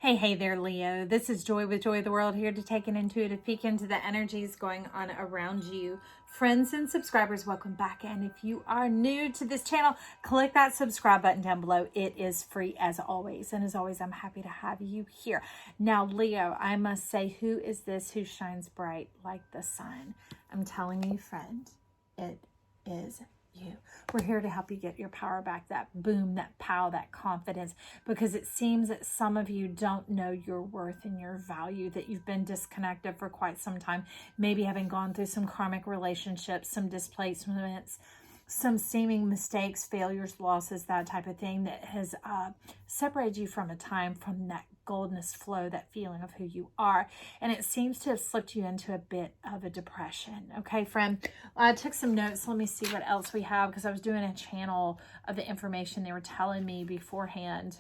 Hey there, Leo. This is Joy with Joy of the World, here to take an intuitive peek into the energies going on around you. Friends and subscribers, welcome back. And if you are new to this channel, click that subscribe button down below. It is free as always. And as always, I'm happy to have you here. Now, Leo, I must say, who is this who shines bright like the sun? I'm telling you, friend, it is you. We're here to help you get your power back, that boom, that pow, that confidence, because it seems that some of you don't know your worth and your value, that you've been disconnected for quite some time, maybe having gone through some karmic relationships, some displacements, some seeming mistakes, failures, losses, that type of thing that has separated you from a time, from that goldness flow, that feeling of who you are. And it seems to have slipped you into a bit of a depression. Okay, friend, I took some notes. Let me see what else we have, because I was doing a channel of the information they were telling me beforehand.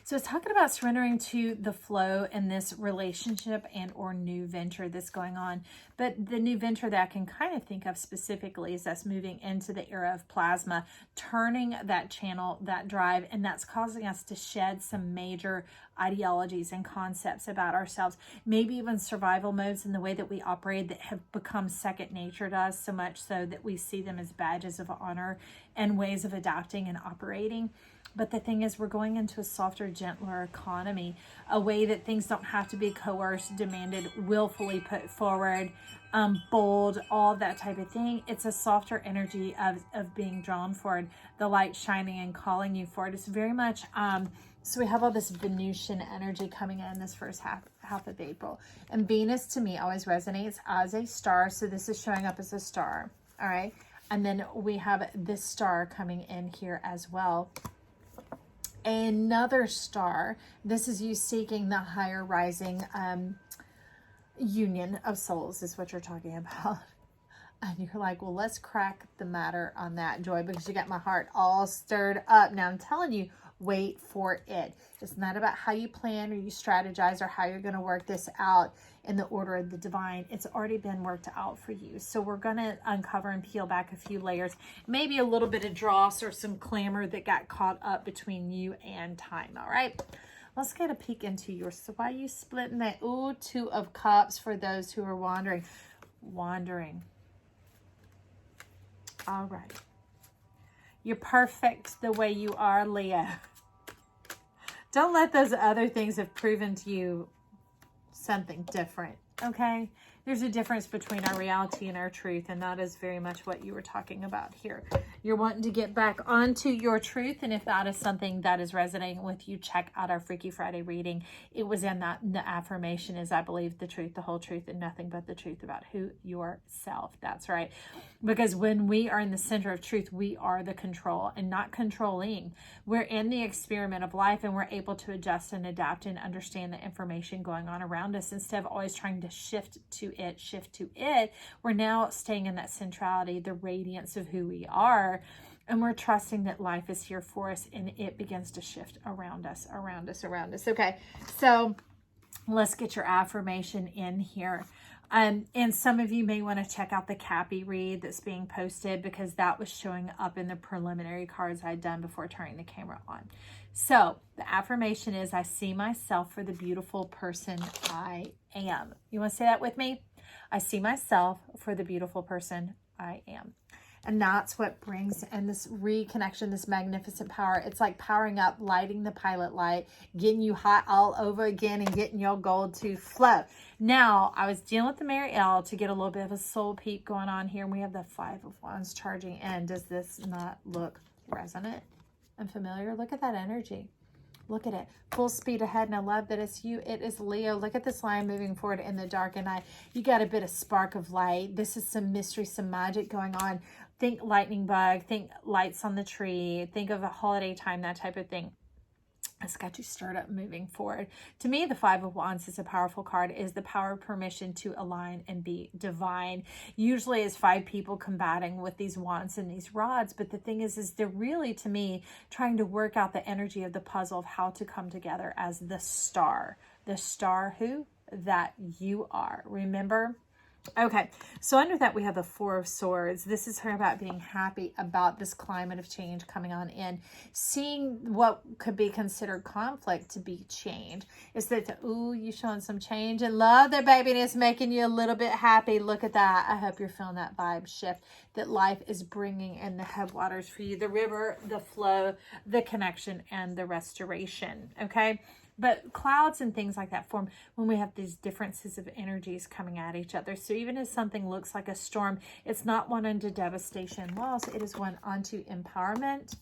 So it's talking about surrendering to the flow in this relationship and or new venture that's going on. But the new venture that I can kind of think of specifically is that's moving into the era of plasma, turning that channel, that drive, and that's causing us to shed some major ideologies and concepts about ourselves, maybe even survival modes in the way that we operate that have become second nature to us, so much so that we see them as badges of honor and ways of adapting and operating. But the thing is, we're going into a softer, gentler economy, a way that things don't have to be coerced, demanded, willfully put forward, bold, all that type of thing. It's a softer energy of being drawn forward, the light shining and calling you forward. It's very much, so we have all this Venusian energy coming in this first half of April. And Venus, to me, always resonates as a star. So this is showing up as a star, all right? And then we have this star coming in here as well. Another star. This is you seeking the higher rising union of souls is what you're talking about. And you're like, well, let's crack the matter on that, Joy, because you got my heart all stirred up. Now I'm telling you, wait for it. It's not about how you plan or you strategize or how you're going to work this out in the order of the divine. It's already been worked out for you. So we're going to uncover and peel back a few layers, maybe a little bit of dross or some clamor that got caught up between you and time. All right. Let's get a peek into yours. So why are you splitting that? Ooh, Two of Cups for those who are wandering. All right. You're perfect the way you are, Leo. Don't let those other things have proven to you something different, okay? There's a difference between our reality and our truth, and that is very much what you were talking about here. You're wanting to get back onto your truth, and if that is something that is resonating with you, check out our Freaky Friday reading. It was in that the affirmation is, I believe the truth, the whole truth, and nothing but the truth about who yourself. That's right. Because when we are in the center of truth, we are the control and not controlling. We're in the experiment of life, and we're able to adjust and adapt and understand the information going on around us instead of always trying to shift to it. We're now staying in that centrality, the radiance of who we are, and we're trusting that life is here for us, and it begins to shift around us. Okay, so let's get your affirmation in here. And some of you may want to check out the Cappy read that's being posted, because that was showing up in the preliminary cards I'd done before turning the camera on. So the affirmation is, I see myself for the beautiful person I am. You want to say that with me? I see myself for the beautiful person I am. And that's what brings in this reconnection, this magnificent power. It's like powering up, lighting the pilot light, getting you hot all over again, and getting your gold to flow. Now, I was dealing with the Mary L to get a little bit of a soul peek going on here. And we have the Five of Wands charging in. Does this not look resonant and familiar? Look at that energy. Look at it. Full speed ahead. And I love that it's you. It is Leo. Look at this line moving forward in the dark and night. You got a bit of spark of light. This is some mystery, some magic going on. Think lightning bug. Think lights on the tree. Think of a holiday time, that type of thing. It's got you stirred up moving forward. To me, the Five of Wands is a powerful card. It is the power of permission to align and be divine. Usually it's five people combating with these wands and these rods. But the thing is they're really, to me, trying to work out the energy of the puzzle of how to come together as the star. The star who? That you are. Remember? Okay, so under that we have the Four of Swords. This is her about being happy about this climate of change coming on in, seeing what could be considered conflict to be change. It's that, ooh, you showing some change and love there, baby, and it's making you a little bit happy. Look at that. I hope you're feeling that vibe shift that life is bringing in the headwaters for you, the river, the flow, the connection, and the restoration, okay? But clouds and things like that form when we have these differences of energies coming at each other. So even as something looks like a storm, it's not one unto devastation and loss. It is one unto empowerment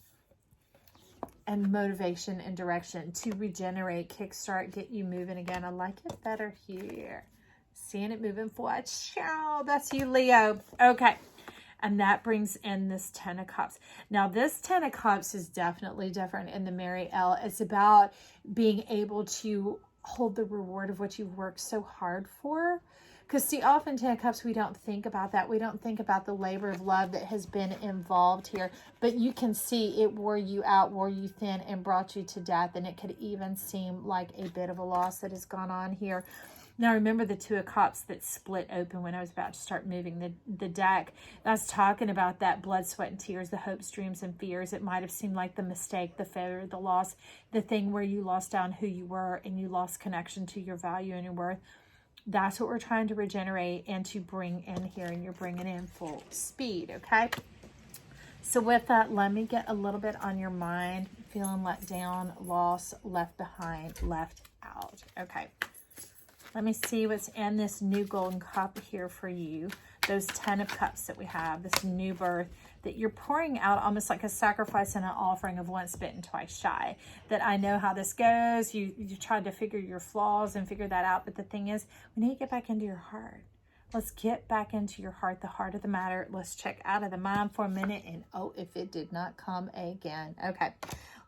and motivation and direction to regenerate, kickstart, get you moving again. I like it better here. Seeing it moving forward. Ciao, that's you, Leo. Okay. And that brings in this Ten of Cups. Now, this Ten of Cups is definitely different in the Mary L. It's about being able to hold the reward of what you've worked so hard for. Because, see, often Ten of Cups, we don't think about that. We don't think about the labor of love that has been involved here. But you can see it wore you out, wore you thin, and brought you to death. And it could even seem like a bit of a loss that has gone on here. Now, remember the Two of Cups that split open when I was about to start moving the deck. That's talking about that blood, sweat, and tears, the hopes, dreams, and fears. It might have seemed like the mistake, the failure, the loss, the thing where you lost down who you were and you lost connection to your value and your worth. That's what we're trying to regenerate and to bring in here, and you're bringing in full speed, okay? So with that, let me get a little bit on your mind. Feeling let down, lost, left behind, left out, okay? Let me see what's in this new golden cup here for you. Those 10 of Cups that we have, this new birth that you're pouring out almost like a sacrifice and an offering of once bitten, twice shy. That I know how this goes. You tried to figure your flaws and figure that out. But the thing is, we need to get back into your heart. Let's get back into your heart, the heart of the matter. Let's check out of the mind for a minute. And oh, if it did not come again. Okay.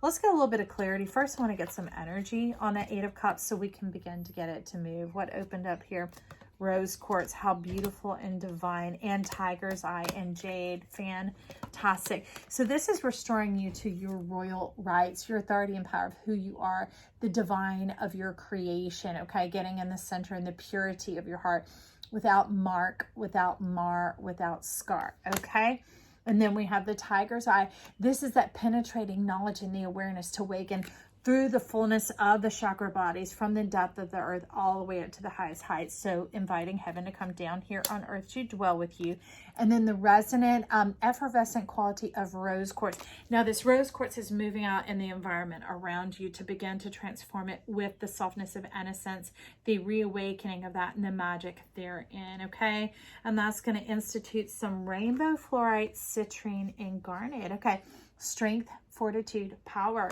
Let's get a little bit of clarity. First, I want to get some energy on that Eight of Cups so we can begin to get it to move. What opened up here? Rose quartz, how beautiful and divine, and tiger's eye and jade, fantastic. So this is restoring you to your royal rights, your authority and power of who you are, the divine of your creation, okay? Getting in the center and the purity of your heart without mark, without mar, without scar, okay? And then we have the tiger's eye. This is that penetrating knowledge and the awareness to awaken through the fullness of the chakra bodies from the depth of the earth all the way up to the highest heights. So inviting heaven to come down here on earth to dwell with you. And then the resonant, effervescent quality of rose quartz. Now this rose quartz is moving out in the environment around you to begin to transform it with the softness of innocence, the reawakening of that and the magic therein, okay? And that's going to institute some rainbow fluorite, citrine, and garnet, okay? Strength, fortitude, power,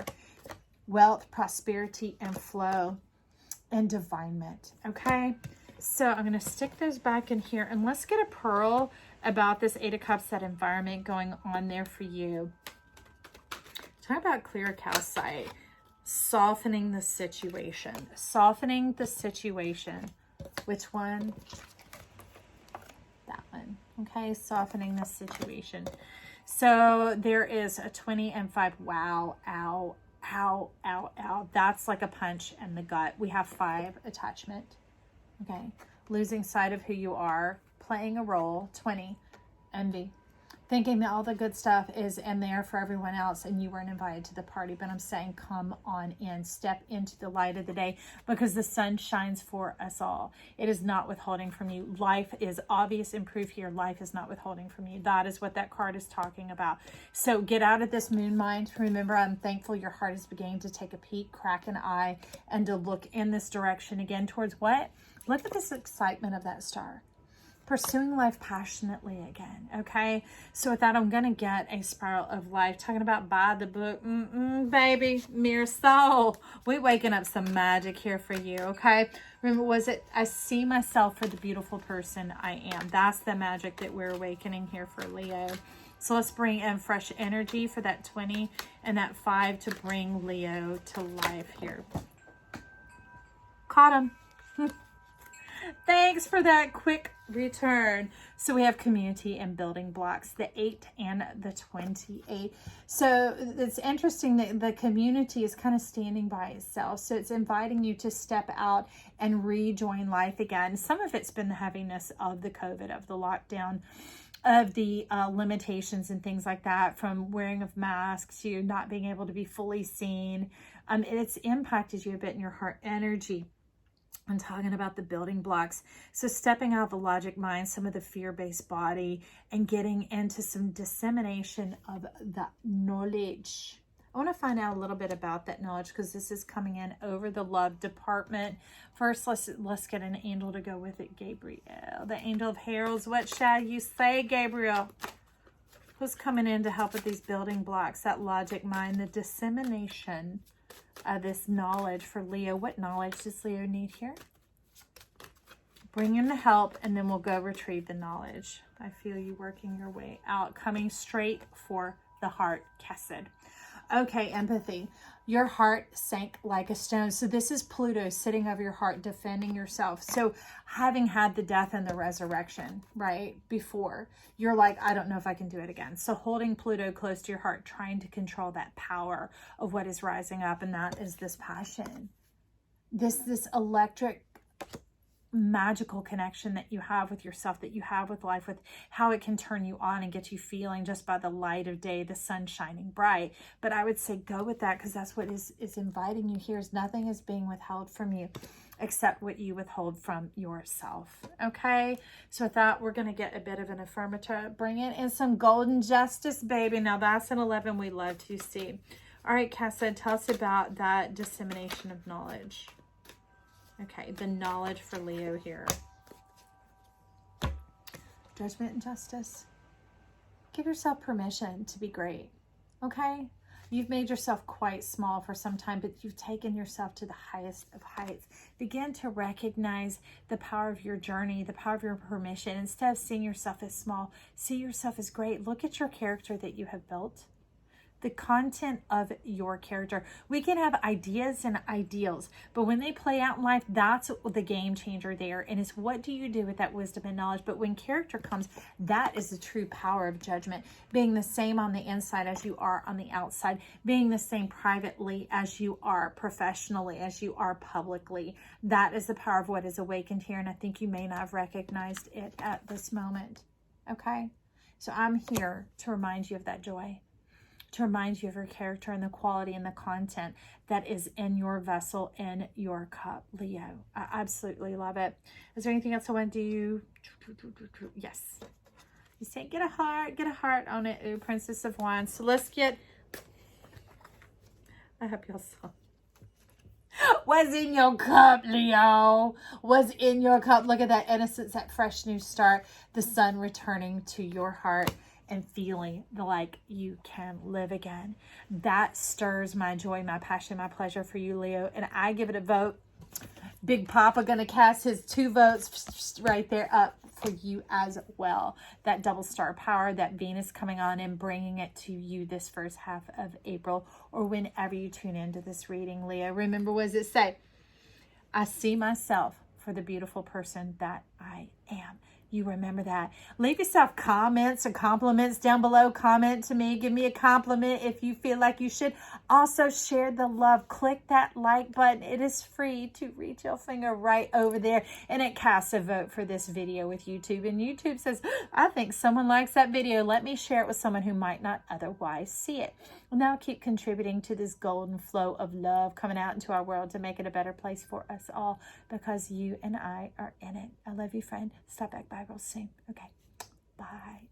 wealth, prosperity, and flow, and divinement, okay? So I'm going to stick those back in here, and let's get a pearl about this Eight of Cups, that environment going on there for you. Talk about clear calcite, softening the situation. Softening the situation. Which one? That one, okay? Softening the situation. So there is a 20 and 5. Wow, ow. Ow, ow, ow. That's like a punch in the gut. We have 5 attachment. Okay. Losing sight of who you are. Playing a role. 20. Envy. Thinking that all the good stuff is in there for everyone else and you weren't invited to the party. But I'm saying come on in. Step into the light of the day because the sun shines for us all. It is not withholding from you. Life is obvious and proof here. Life is not withholding from you. That is what that card is talking about. So get out of this moon mind. Remember, I'm thankful your heart is beginning to take a peek, crack an eye, and to look in this direction again towards what? Look at this excitement of that star. Pursuing life passionately again, okay? So with that, I'm going to get a spiral of life. Talking about buy the book. Baby, mere soul. We waking up some magic here for you, okay? Remember, was it, I see myself for the beautiful person I am. That's the magic that we're awakening here for Leo. So let's bring in fresh energy for that 20 and that 5 to bring Leo to life here. Caught him. Thanks for that quick return. So we have community and building blocks, the 8 and the 28. So it's interesting that the community is kind of standing by itself. So it's inviting you to step out and rejoin life again. Some of it's been the heaviness of the COVID, of the lockdown, of the limitations and things like that, from wearing of masks to not being able to be fully seen. It's impacted you a bit in your heart energy. I'm talking about the building blocks. So stepping out of the logic mind, some of the fear-based body, and getting into some dissemination of the knowledge. I want to find out a little bit about that knowledge, because this is coming in over the love department. First, let's get an angel to go with it. Gabriel, the angel of heralds. What shall you say, Gabriel? Who's coming in to help with these building blocks, that logic mind, the dissemination this knowledge for Leo? What knowledge does Leo need here? Bring in the help, and then we'll go retrieve the knowledge. I feel you working your way out, coming straight for the heart, Chesed. Okay, empathy. Your heart sank like a stone. So this is Pluto sitting over your heart, defending yourself. So having had the death and the resurrection, right, before, you're like, I don't know if I can do it again. So holding Pluto close to your heart, trying to control that power of what is rising up, and that is this passion. This electric, magical connection that you have with yourself, that you have with life, with how it can turn you on and get you feeling just by the light of day, the sun shining bright. But I would say go with that, because that's what is inviting you here. Is nothing is being withheld from you except what you withhold from yourself. Okay, so with that, we're going to get a bit of an affirmative. Bring in some golden justice, baby. Now that's an 11 we love to see. All right, Casa, tell us about that dissemination of knowledge. Okay, the knowledge for Leo here. Judgment and justice. Give yourself permission to be great, okay? You've made yourself quite small for some time, but you've taken yourself to the highest of heights. Begin to recognize the power of your journey, the power of your permission. Instead of seeing yourself as small, see yourself as great. Look at your character that you have built. The content of your character. We can have ideas and ideals, but when they play out in life, that's the game changer there. And it's what do you do with that wisdom and knowledge? But when character comes, that is the true power of judgment. Being the same on the inside as you are on the outside. Being the same privately as you are professionally, as you are publicly. That is the power of what is awakened here. And I think you may not have recognized it at this moment. Okay? So I'm here to remind you of that joy, to remind you of your character and the quality and the content that is in your vessel, in your cup, Leo. I absolutely love it. Is there anything else I want to do? Yes. You say, get a heart on it. Ooh, Princess of Wands. So let's get, I hope y'all saw. Was in your cup, Leo. Was in your cup. Look at that innocence, that fresh new start. The sun returning to your heart, and feeling like you can live again. That stirs my joy, my passion, my pleasure for you, Leo. And I give it a vote. Big Papa gonna cast his 2 votes right there up for you as well. That double star power, that Venus coming on and bringing it to you this first half of April, or whenever you tune into this reading, Leo. Remember, what does it say? I see myself for the beautiful person that I am. You remember that. Leave yourself comments or compliments down below. Comment to me. Give me a compliment if you feel like you should. Also, share the love. Click that like button. It is free to reach your finger right over there. And it casts a vote for this video with YouTube. And YouTube says, I think someone likes that video. Let me share it with someone who might not otherwise see it. Now keep contributing to this golden flow of love coming out into our world to make it a better place for us all, because you and I are in it. I love you, friend. Stop back by real soon. Okay. Bye.